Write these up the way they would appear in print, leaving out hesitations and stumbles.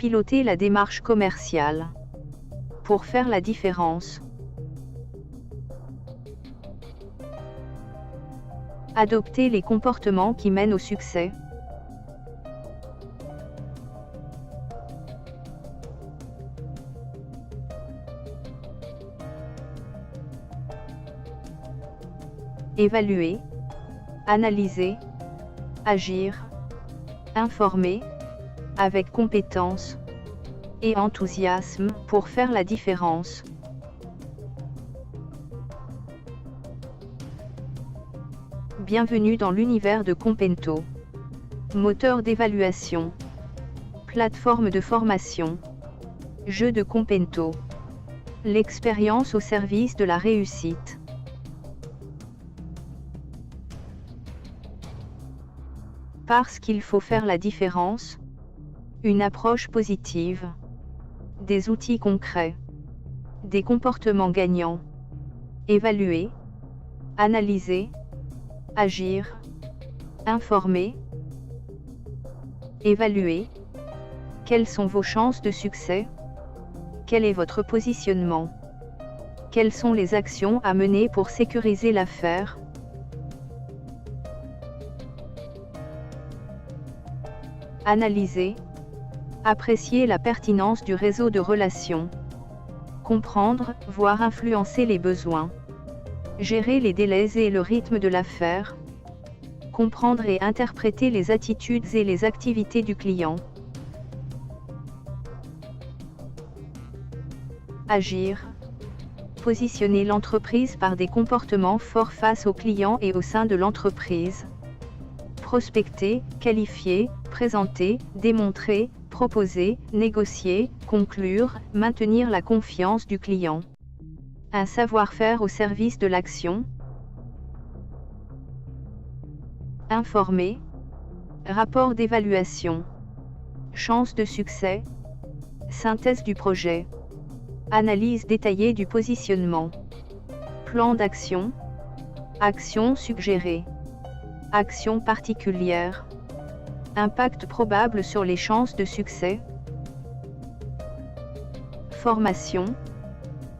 Piloter la démarche commerciale. Pour faire la différence. Adopter les comportements qui mènent au succès. Évaluer, analyser, agir, informer, avec compétence et enthousiasme pour faire la différence. Bienvenue dans l'univers de Compento. Moteur d'évaluation, plateforme de formation, jeu de Compento. L'expérience au service de la réussite. Parce qu'il faut faire la différence. Une approche positive. Des outils concrets. Des comportements gagnants. Évaluer. Analyser. Agir. Informer. Évaluer. Quelles sont vos chances de succès? Quel est votre positionnement? Quelles sont les actions à mener pour sécuriser l'affaire? Analyser. Apprécier la pertinence du réseau de relations. Comprendre, voire influencer les besoins. Gérer les délais et le rythme de l'affaire. Comprendre et interpréter les attitudes et les activités du client. Agir. Positionner l'entreprise par des comportements forts face aux clients et au sein de l'entreprise. Prospecter, qualifier, présenter, démontrer, proposer, négocier, conclure, maintenir la confiance du client. Un savoir-faire au service de l'action. Informer. Rapport d'évaluation. Chance de succès. Synthèse du projet. Analyse détaillée du positionnement. Plan d'action. Action suggérée. Action particulière. Impact probable sur les chances de succès. Formation.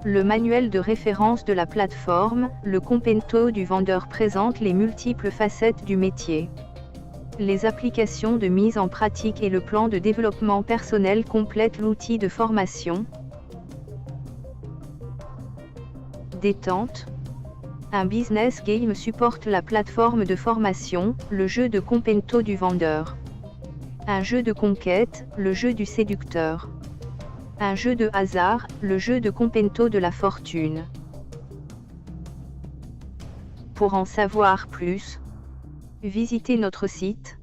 Le manuel de référence de la plateforme, le Compento du vendeur présente les multiples facettes du métier. Les applications de mise en pratique et le plan de développement personnel complètent l'outil de formation. Détente. Un business game supporte la plateforme de formation, le jeu de Compento du vendeur. Un jeu de conquête, le jeu du séducteur. Un jeu de hasard, le jeu de Compento de la fortune. Pour en savoir plus, visitez notre site